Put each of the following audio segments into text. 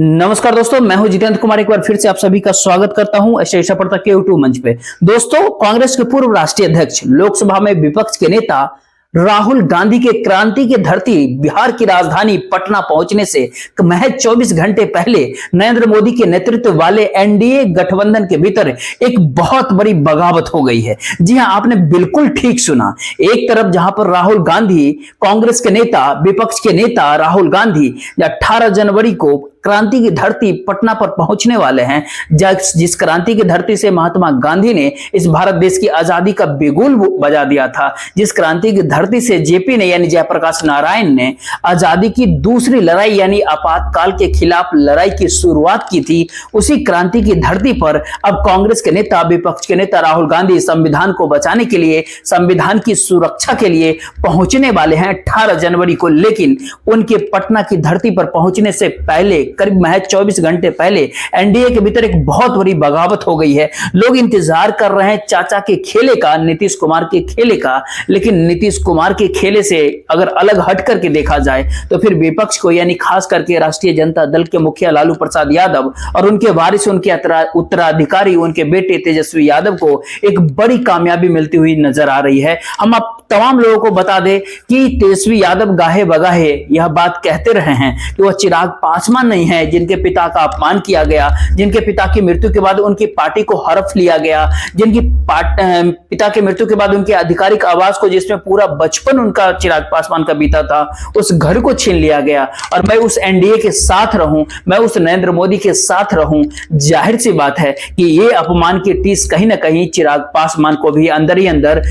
नमस्कार दोस्तों, मैं हूं जितेंद्र कुमार। एक बार फिर से आप सभी का स्वागत करता हूं ऐसा पड़ता के यूट्यूब मंच पे। दोस्तों, कांग्रेस के पूर्व राष्ट्रीय अध्यक्ष, लोकसभा में विपक्ष के नेता राहुल गांधी के क्रांति की धरती बिहार की राजधानी पटना पहुंचने से महज 24 घंटे पहले नरेंद्र मोदी के नेतृत्व वाले एनडीए गठबंधन के भीतर एक बहुत बड़ी बगावत हो गई है। जी हां, आपने बिल्कुल ठीक सुना। एक तरफ जहां पर राहुल गांधी, कांग्रेस के नेता, विपक्ष के नेता राहुल गांधी 18 जनवरी को क्रांति की धरती पटना पर पहुंचने वाले हैं, जिस क्रांति की धरती से महात्मा गांधी ने इस भारत देश की आजादी का बिगुल बजा दिया था, जिस क्रांति की धरती से जेपी ने यानी जयप्रकाश नारायण ने आजादी की दूसरी लड़ाई यानी आपातकाल के खिलाफ लड़ाई की शुरुआत की थी, उसी क्रांति की धरती पर अब कांग्रेस के नेता, विपक्ष के नेता राहुल गांधी संविधान को बचाने के लिए, संविधान की सुरक्षा के लिए पहुंचने वाले हैं 18 जनवरी को। लेकिन उनके पटना की धरती पर पहुंचने से पहले करीब महज 24 घंटे पहले एनडीए के भीतर एक बहुत बड़ी बगावत हो गई है। लोग इंतजार कर रहे हैं चाचा के खेले का, नीतीश कुमार के खेले का, लेकिन नीतीश कुमार के खेले से अगर अलग हट करके देखा जाए तो फिर विपक्ष को यानी खास करके राष्ट्रीय जनता दल के मुखिया लालू प्रसाद यादव और उनके वारिस, उनके उत्तराधिकारी, उनके बेटे तेजस्वी यादव को एक बड़ी कामयाबी मिलती हुई नजर आ रही है। हम आप तमाम लोगों को बता दें कि तेजस्वी यादव गाहे बगाहे यह बात कहते रहे हैं कि वह चिराग पासवान नहीं है जिनके पिता का अपमान किया गया, जिनके पिता की मृत्यु के बाद उनकी पार्टी को हड़प लिया गया, जिनकी पिता की मृत्यु के बाद उनके आधिकारिक आवास को, जिसमें पूरा बचपन उनका चिराग पासवान का बीता था, उस घर को छीन लिया गया। और मैं उस एनडीए के साथ रहूं, मैं उस नरेंद्र मोदी के साथ रहूं, जाहिर सी बात है कि ये अपमान की टीस कहीं ना कहीं चिराग पासवान को भी अंदर ही अंदर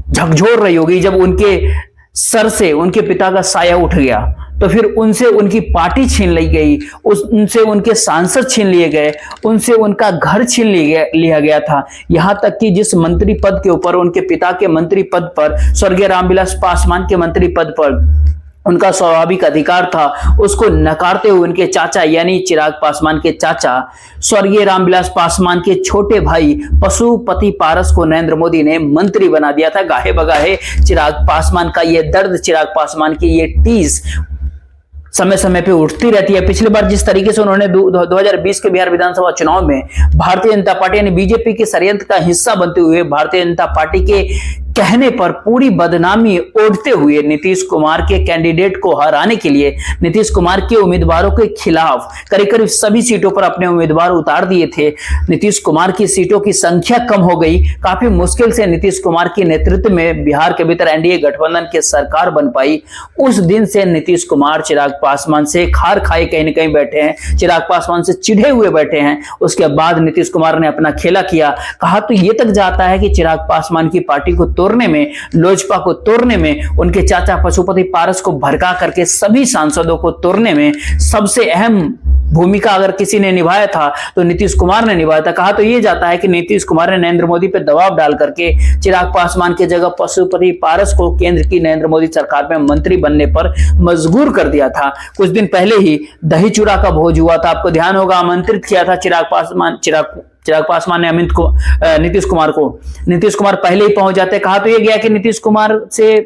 झकझोर रही होगी। जब उनके सर से उनके पिता का साया उठ गया तो फिर उनसे उनकी पार्टी छीन ली गई, उनसे उनके सांसद छीन लिए गए, उनसे उनका घर छीन लिया गया था। यहां तक कि जिस मंत्री पद के ऊपर, उनके पिता के मंत्री पद पर, स्वर्गीय रामविलास पासवान के मंत्री पद पर उनका स्वाभाविक अधिकार था, उसको नकारते हुए उनके चाचा यानी चिराग पासवान के चाचा स्वर्गीय रामविलास पासवान के छोटे भाई पशुपति पारस को नरेंद्र मोदी ने मंत्री बना दिया था। गाहे बगाहे चिराग पासवान का ये दर्द, चिराग पासवान की ये टीस समय समय पे उठती रहती है। पिछली बार जिस तरीके से उन्होंने 2020 के बिहार विधानसभा चुनाव में भारतीय जनता पार्टी यानी बीजेपी के षड्यंत्र का हिस्सा बनते हुए भारतीय जनता पार्टी के कहने पर पूरी बदनामी ओढ़ते हुए नीतीश कुमार के कैंडिडेट को हराने के लिए, नीतीश कुमार के उम्मीदवारों के खिलाफ करीब करीब सभी सीटों पर अपने उम्मीदवार उतार दिए थे। नीतीश कुमार की सीटों की संख्या कम हो गई। काफी मुश्किल से नीतीश कुमार के नेतृत्व में बिहार के भीतर एनडीए गठबंधन की सरकार बन पाई। उस दिन से नीतीश कुमार चिराग पासवान से खार खाए कहीं न कहीं बैठे हैं, चिराग पासवान से चिढ़े हुए बैठे हैं। उसके बाद नीतीश कुमार ने अपना खेला किया। कहा तो ये तक जाता है कि चिराग पासवान की पार्टी को तोड़ने में, लोजपा को तोड़ने में, उनके चाचा पशुपति पारस को भड़का करके सभी सांसदों को तोड़ने में सबसे अहम भूमिका अगर किसी ने निभाया था तो नीतीश कुमार ने निभाया था। कहा तो यह जाता है कि नीतीश कुमार ने नरेंद्र मोदी पर दबाव डाल करके चिराग पासवान की जगह पशुपति पारस को केंद्र की नरेंद्र मोदी सरकार में मंत्री बनने पर मजबूर कर दिया था। कुछ दिन पहले ही दही चूड़ा का भोज हुआ था, आपको ध्यान होगा। आमंत्रित किया था चिराग पासवान ने नीतीश कुमार को। नीतीश कुमार पहले ही पहुंच जाते। कहा तो यह गया कि नीतीश कुमार से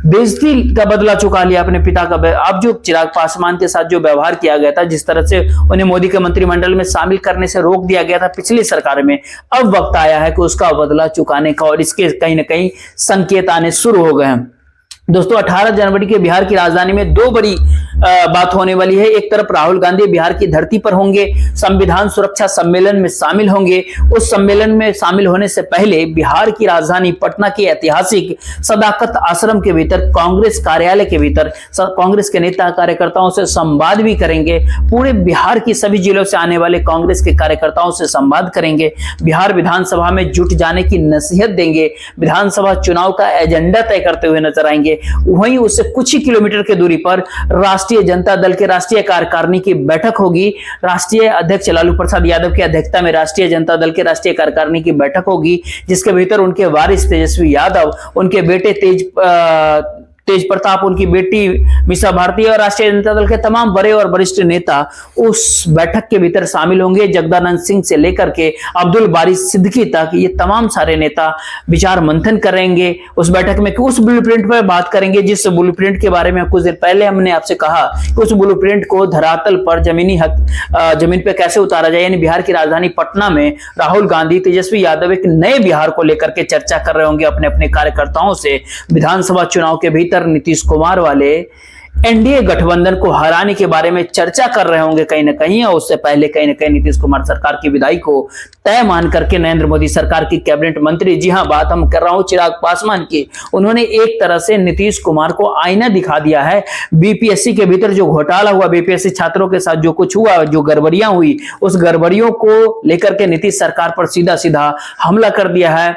बेइज्जती का बदला चुका लिया अपने पिता का। अब जो चिराग पासवान के साथ जो व्यवहार किया गया था, जिस तरह से उन्हें मोदी के मंत्रिमंडल में शामिल करने से रोक दिया गया था पिछली सरकार में, अब वक्त आया है कि उसका बदला चुकाने का, और इसके कहीं ना कहीं संकेत आने शुरू हो गए हैं। दोस्तों, 18 जनवरी के बिहार की राजधानी में दो बड़ी बात होने वाली है। एक तरफ राहुल गांधी बिहार की धरती पर होंगे, संविधान सुरक्षा सम्मेलन में शामिल होंगे। उस सम्मेलन में शामिल होने से पहले बिहार की राजधानी पटना के ऐतिहासिक सदाकत आश्रम के भीतर, कांग्रेस कार्यालय के भीतर कांग्रेस के नेता कार्यकर्ताओं से संवाद भी करेंगे। पूरे बिहार की सभी जिलों से आने वाले कांग्रेस के कार्यकर्ताओं से संवाद करेंगे। बिहार विधानसभा में जुट जाने की नसीहत देंगे। विधानसभा चुनाव का एजेंडा तय करते हुए नजर आएंगे। वहीं उससे कुछ ही किलोमीटर की दूरी पर राष्ट्रीय जनता दल के राष्ट्रीय कार्यकारिणी की बैठक होगी। राष्ट्रीय अध्यक्ष लालू प्रसाद यादव की अध्यक्षता में राष्ट्रीय जनता दल के राष्ट्रीय कार्यकारिणी की बैठक होगी, जिसके भीतर उनके वारिस तेजस्वी यादव, उनके बेटे तेज प्रताप, उनकी बेटी मीसा भारती और राष्ट्रीय जनता दल के तमाम बड़े और वरिष्ठ नेता उस बैठक के भीतर शामिल होंगे। जगदानंद सिंह से लेकर के अब्दुल बारी सिद्दीकी तक ये तमाम सारे नेता विचार मंथन करेंगे उस बैठक में, कि उस ब्लूप्रिंट पर बात करेंगे जिस ब्लूप्रिंट के बारे में कुछ दिन पहले हमने आपसे कहा कि उस ब्लूप्रिंट को धरातल पर जमीन पे कैसे उतारा जाए। यानी बिहार की राजधानी पटना में राहुल गांधी, तेजस्वी यादव एक नए बिहार को लेकर के चर्चा कर रहे होंगे अपने अपने कार्यकर्ताओं से। विधानसभा चुनाव के भीतर नीतीश कुमार वाले एनडीए गठबंधन को हराने के बारे में चर्चा कर रहे होंगे कहीं ना कहीं, और उससे पहले कहीं ना कहीं नीतीश कुमार सरकार की विदाई को तय मान करके नरेंद्र मोदी सरकार की कैबिनेट मंत्री, जी हां बात हम कर रहा हूं चिराग पासवान की, उन्होंने एक तरह से नीतीश कुमार को आईना दिखा दिया है। बीपीएससी के भीतर जो घोटाला हुआ, बीपीएससी छात्रों के साथ जो कुछ हुआ, जो गड़बड़ियां हुई, उस गड़बड़ियों को लेकर के नीतीश सरकार पर सीधा सीधा हमला कर दिया है।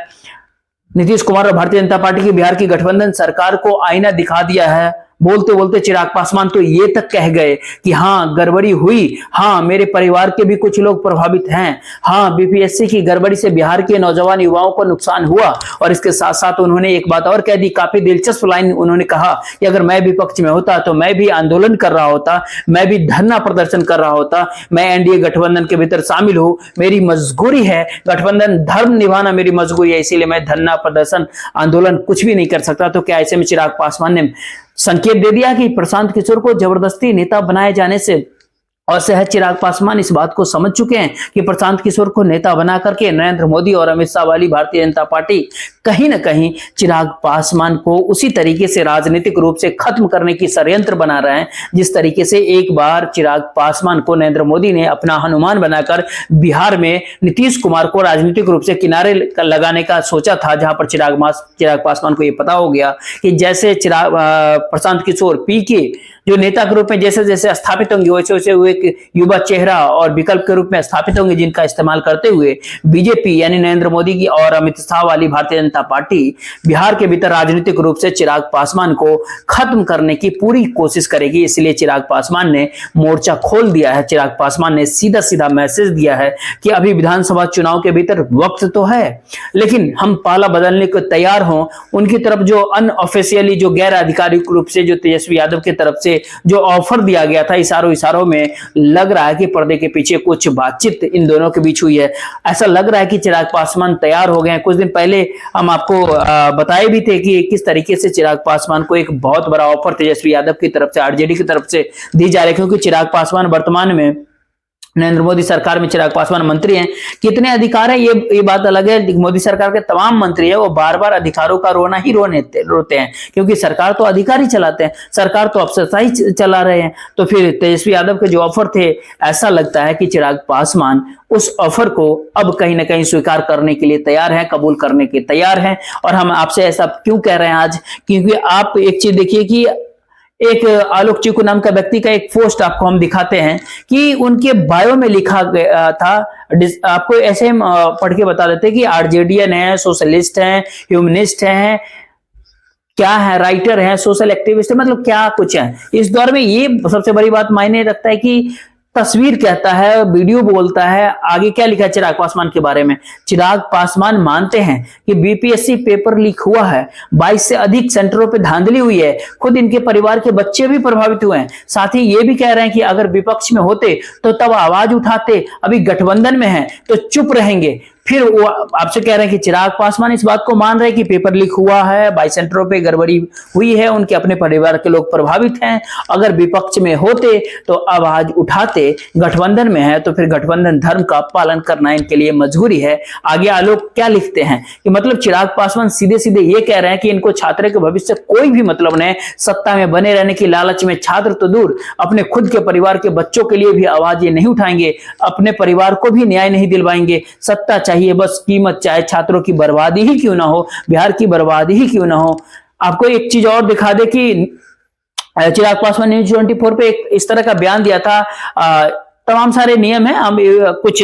नीतीश कुमार और भारतीय जनता पार्टी की बिहार की गठबंधन सरकार को आईना दिखा दिया है। बोलते बोलते चिराग पासवान तो ये तक कह गए कि हाँ गड़बड़ी हुई, हाँ मेरे परिवार के भी कुछ लोग प्रभावित हैं, हाँ बीपीएससी की गड़बड़ी से बिहार के नौजवान युवाओं को नुकसान हुआ। और इसके साथ साथ उन्होंने एक बात और कह दी, काफी दिलचस्प लाइन उन्होंने कहा कि अगर मैं विपक्ष में होता तो मैं भी आंदोलन कर रहा होता, मैं भी धरना प्रदर्शन कर रहा होता, मैं एनडीए गठबंधन के भीतर शामिल हूं, मेरी मजबूरी है, गठबंधन धर्म निभाना मेरी मजबूरी है, इसीलिए मैं धरना प्रदर्शन आंदोलन कुछ भी नहीं कर सकता। तो क्या ऐसे में चिराग पासवान ने संकेत दे दिया कि प्रशांत किशोर को जबरदस्ती नेता बनाए जाने से असहज चिराग पासवान इस बात को समझ चुके हैं कि प्रशांत किशोर को नेता बना करके नरेंद्र मोदी और अमित शाह वाली भारतीय जनता पार्टी कहीं ना कहीं चिराग पासवान को उसी तरीके से राजनीतिक रूप से खत्म करने की षड्यंत्र बना रहे हैं, जिस तरीके से एक बार चिराग पासवान को नरेंद्र मोदी ने अपना हनुमान बनाकर बिहार में नीतीश कुमार को राजनीतिक रूप से किनारे लगाने का सोचा था, जहां पर चिराग पासवान को यह पता हो गया कि जैसे प्रशांत किशोर पी के जो नेता के रूप में जैसे जैसे स्थापित होंगे, वैसे वैसे वो एक युवा चेहरा और विकल्प के रूप में स्थापित होंगे, जिनका इस्तेमाल करते हुए बीजेपी यानी नरेंद्र मोदी की और अमित शाह वाली भारतीय जनता पार्टी बिहार के भीतर राजनीतिक रूप से चिराग पासवान को खत्म करने की पूरी कोशिश करेगी। इसलिए चिराग पासवान ने मोर्चा खोल दिया है। चिराग पासवान ने सीधा सीधा मैसेज दिया है कि अभी विधानसभा चुनाव के भीतर वक्त तो है, लेकिन हम पाला बदलने को तैयार हों। उनकी तरफ जो अनऑफिशियली, जो गैर आधिकारिक रूप से जो तेजस्वी यादव की तरफ से जो ऑफर दिया गया था, इशारों में लग रहा है कि पर्दे के पीछे कुछ बातचीत इन दोनों के बीच हुई है। ऐसा लग रहा है कि चिराग पासवान तैयार हो गए हैं। कुछ दिन पहले हम आपको बताए भी थे कि किस तरीके से चिराग पासवान को एक बहुत बड़ा ऑफर तेजस्वी यादव की तरफ से, आरजेडी की तरफ से दी जा रही है, क्योंकि चिराग पासवान वर्तमान में नरेंद्र मोदी सरकार में चिराग पासवान मंत्री हैं। कितने अधिकार हैं ये बात अलग है। मोदी सरकार के तमाम मंत्री है वो बार बार अधिकारों का रोना ही रोते हैं, क्योंकि सरकार तो अधिकार ही चलाते हैं, सरकार तो अफसरशाही चला रहे हैं। तो फिर तेजस्वी यादव के जो ऑफर थे, ऐसा लगता है कि चिराग पासवान उस ऑफर को अब कहीं ना कहीं स्वीकार करने के लिए तैयार है, कबूल करने के तैयार हैं। और हम आपसे ऐसा क्यों कह रहे हैं आज, क्योंकि आप एक चीज देखिए कि एक आलोक चिकू नाम का व्यक्ति का एक पोस्ट आपको हम दिखाते हैं कि उनके बायो में लिखा गया था। आपको ऐसे हम पढ़ के बता देते हैं कि आरजेडीएन है, सोशलिस्ट हैं, ह्यूमनिस्ट हैं, क्या है, राइटर है, सोशल एक्टिविस्ट है, मतलब क्या कुछ है। इस दौर में ये सबसे बड़ी बात मायने रखता है कि तस्वीर कहता है, वीडियो बोलता है, आगे क्या लिखा है चिराग पासवान के बारे में। चिराग पासवान मानते हैं कि बीपीएससी पेपर लीक हुआ है, 22 से अधिक सेंटरों पे धांधली हुई है, खुद इनके परिवार के बच्चे भी प्रभावित हुए हैं। साथ ही ये भी कह रहे हैं कि अगर विपक्ष में होते तो तब आवाज उठाते, अभी गठबंधन में है तो चुप रहेंगे। फिर वो आपसे कह रहे हैं कि चिराग पासवान इस बात को मान रहे हैं कि पेपर लीक हुआ है, 22 सेंटरों पे गड़बड़ी हुई है, उनके अपने परिवार के लोग प्रभावित हैं, अगर विपक्ष में होते तो आवाज उठाते, गठबंधन में है तो फिर गठबंधन धर्म का पालन करना इनके लिए मजबूरी है। आगे आलोक क्या लिखते हैं कि मतलब चिराग पासवान सीधे सीधे ये कह रहे हैं कि इनको छात्र के भविष्य से कोई भी मतलब नहीं, सत्ता में बने रहने की लालच में छात्र तो दूर, अपने खुद के परिवार के बच्चों के लिए भी आवाज ये नहीं उठाएंगे, अपने परिवार को भी न्याय नहीं दिलवाएंगे। सत्ता चाहिए बस, कीमत चाहे छात्रों की बर्बादी ही क्यों ना हो, बिहार की बर्बादी ही क्यों ना हो। आपको एक चीज और दिखा दे कि चिराग पासवान ने न्यूज़ 24 पे एक इस तरह का बयान दिया था। तमाम सारे नियम है, हम कुछ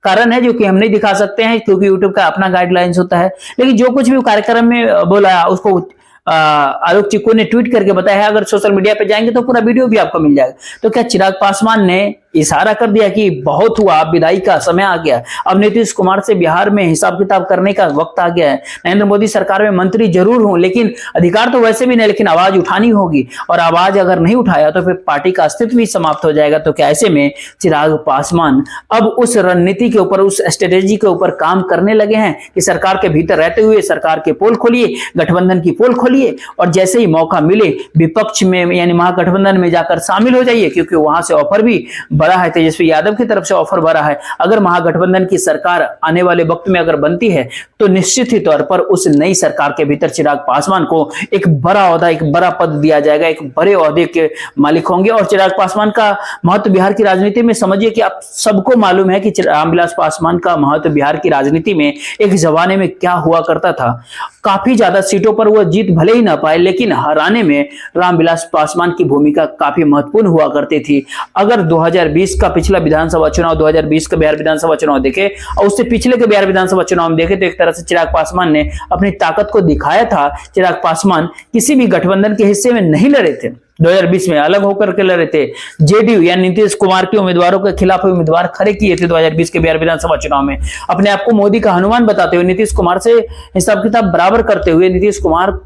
कारण है जो कि हम नहीं दिखा सकते हैं क्योंकि यूट्यूब का अपना गाइडलाइंस होता है, लेकिन जो कुछ भी कार्यक्रम में बोला उसको आलोक चिक्कू ने ट्वीट करके बताया है। अगर सोशल मीडिया पे जाएंगे तो पूरा वीडियो भी आपको मिल जाएगा। तो क्या चिराग पासवान ने इशारा कर दिया कि बहुत हुआ, अब विदाई का समय आ गया। अब नीतीश कुमार से बिहार में हिसाब किताब करने का वक्त आ गया है। नरेंद्र मोदी सरकार में मंत्री जरूर हूं, लेकिन अधिकार तो वैसे भी नहीं, लेकिन आवाज उठानी होगी, और आवाज अगर नहीं उठाया तो फिर पार्टी का अस्तित्व भी समाप्त हो जाएगा। तो क्या ऐसे में चिराग पासवान अब उस रणनीति के ऊपर, उस स्ट्रेटेजी के ऊपर काम करने लगे हैं कि सरकार के भीतर रहते हुए सरकार के पोल खोलिए, गठबंधन की पोल खोलिए, और जैसे ही मौका मिले विपक्ष में यानी महागठबंधन में जाकर शामिल हो जाइए, क्योंकि वहां से ऑफर भी बड़ा है, तेजस्वी यादव की तरफ से ऑफर बड़ा है। अगर महागठबंधन की सरकार आने वाले वक्त में अगर बनती है तो निश्चित ही तौर पर उस नई सरकार के भीतर चिराग पासवान को एक बड़ा ओहदा, एक बड़ा पद दिया जाएगा, एक बड़े ओहदे के मालिक होंगे। और चिराग पासवान का महत्व बिहार की राजनीति में समझिए कि आप सबको मालूम है कि रामविलास पासवान का महत्व बिहार की राजनीति में एक जमाने में क्या हुआ करता था। काफी ज्यादा सीटों पर वो जीत भले ही ना पाए, लेकिन हराने में रामविलास पासवान की भूमिका काफी महत्वपूर्ण हुआ करती थी। अगर 2020 का पिछला विधानसभा चुनाव, 2020 का बिहार विधानसभा चुनाव देखे और उससे पिछले के बिहार विधानसभा चुनाव में देखे, तो एक तरह से चिराग पासवान ने अपनी ताकत को दिखाया था। चिराग पासवान किसी भी गठबंधन के हिस्से में नहीं लड़े थे, 2020 में अलग होकर के लड़े थे। जेडीयू या नीतीश कुमार के उम्मीदवारों के खिलाफ उम्मीदवार खड़े किए थे 2020 के बिहार विधानसभा चुनाव में। अपने आप को मोदी का हनुमान बताते हुए, नीतीश कुमार से हिसाब किताब बराबर करते हुए, नीतीश कुमार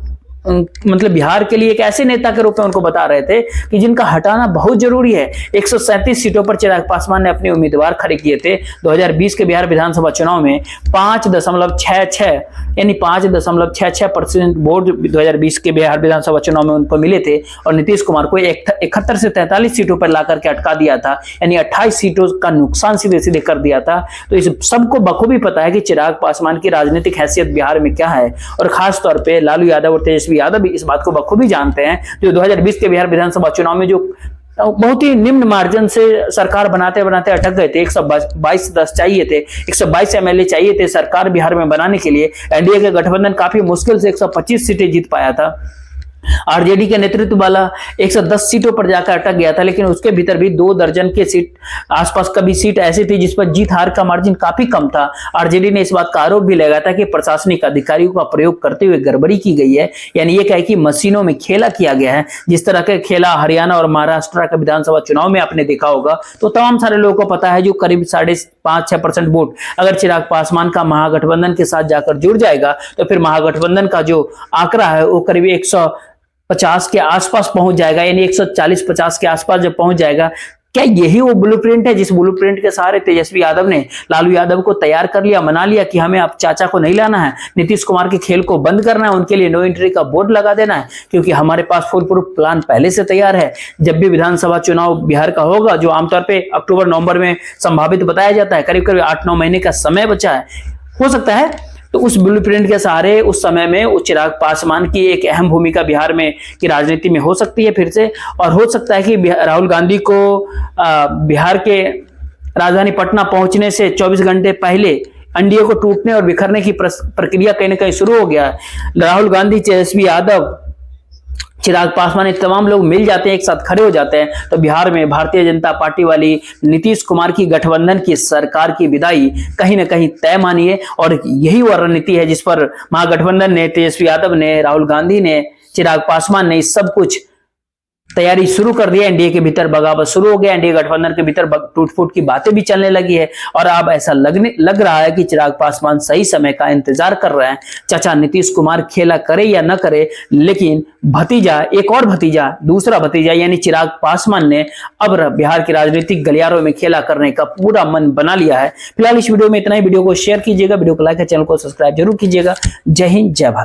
मतलब बिहार के लिए एक ऐसे नेता के रूप में उनको बता रहे थे कि जिनका हटाना बहुत जरूरी है। 137 सीटों पर चिराग पासवान ने अपने उम्मीदवार खड़े किए थे। 2020 के बिहार विधानसभा चुनाव में 5.66 यानी 5.66% वोट 2020 के बिहार विधानसभा चुनाव में उनको मिले थे, और नीतीश कुमार को 71 से 43 सीटों पर ला करके अटका दिया था, यानी 28 सीटों का नुकसान सीधे सीधे कर दिया था। तो इस सबको बखूबी पता है कि चिराग पासवान की राजनीतिक हैसियत बिहार में क्या है, और खासतौर पर लालू यादव और तेजस्वी यादव भी इस बात को बखूबी जानते हैं, जो 2020 के बिहार विधानसभा चुनाव में जो बहुत ही निम्न मार्जिन से सरकार बनाते बनाते अटक गए थे। 122 चाहिए थे, 122 एमएलए चाहिए थे सरकार बिहार में बनाने के लिए। एनडीए के गठबंधन काफी मुश्किल से 125 सीटें जीत पाया था। आरजेडी के नेतृत्व वाला 110 सीटों पर जाकर अटक गया था, लेकिन उसके भीतर भी 2 दर्जन के सीट आसपास का भी सीट ऐसी थी जिस पर जीत हार का मार्जिन काफी कम था। आरजेडी ने इस बात का आरोप भी लगाया था कि प्रशासनिक अधिकारियों का प्रयोग करते हुए गड़बड़ी की गई है, यानी ये कहे कि मशीनों में खेला किया गया है। जिस तरह का खेला हरियाणा और महाराष्ट्र का विधानसभा चुनाव में आपने देखा होगा, तो तमाम सारे लोगों को पता है जो करीब 5.5-6% वोट अगर चिराग पासवान का महागठबंधन के साथ जाकर जुड़ जाएगा, तो फिर महागठबंधन का जो आंकड़ा है वो करीब 150 के आसपास पहुंच जाएगा, यानी 140-50 के आसपास जब पहुंच जाएगा। क्या यही वो ब्लूप्रिंट है जिस ब्लूप्रिंट के सहारे तेजस्वी यादव ने लालू यादव को तैयार कर लिया, मना लिया कि हमें अब चाचा को नहीं लाना है, नीतीश कुमार के खेल को बंद करना है, उनके लिए नो एंट्री का बोर्ड लगा देना है, क्योंकि हमारे पास फुल प्रूफ प्लान पहले से तैयार है। जब भी विधानसभा चुनाव बिहार का होगा, जो आमतौर पर अक्टूबर-नवंबर में संभावित बताया जाता है, करीब करीब 8-9 महीने का समय बचा है, हो सकता है तो उस ब्लूप्रिंट के सहारे उस समय में चिराग पासवान की एक अहम भूमिका बिहार में की राजनीति में हो सकती है फिर से। और हो सकता है कि राहुल गांधी को बिहार के राजधानी पटना पहुंचने से 24 घंटे पहले एनडीए को टूटने और बिखरने की प्रक्रिया कहीं ना कहीं शुरू हो गया। राहुल गांधी, तेजस्वी यादव, चिराग पासवान, तमाम लोग मिल जाते हैं, एक साथ खड़े हो जाते हैं, तो बिहार में भारतीय जनता पार्टी वाली नीतीश कुमार की गठबंधन की सरकार की विदाई कहीं ना कहीं तय मानिए। और यही वह रणनीति है जिस पर महागठबंधन ने, तेजस्वी यादव ने, राहुल गांधी ने, चिराग पासवान ने सब कुछ तैयारी शुरू कर दिया। एनडीए के भीतर बगावत शुरू हो गया, एनडीए गठबंधन के भीतर टूट फूट की बातें भी चलने लगी है, और अब ऐसा लग रहा है कि चिराग पासवान सही समय का इंतजार कर रहे हैं। चाचा नीतीश कुमार खेला करे या न करे, लेकिन भतीजा, एक और भतीजा, दूसरा भतीजा यानी चिराग पासवान ने अब बिहार की राजनीतिक गलियारों में खेला करने का पूरा मन बना लिया है। फिलहाल इस वीडियो में इतना ही। वीडियो को शेयर कीजिएगा, वीडियो को लाइक और चैनल को सब्सक्राइब जरूर कीजिएगा। जय हिंद, जय भारत।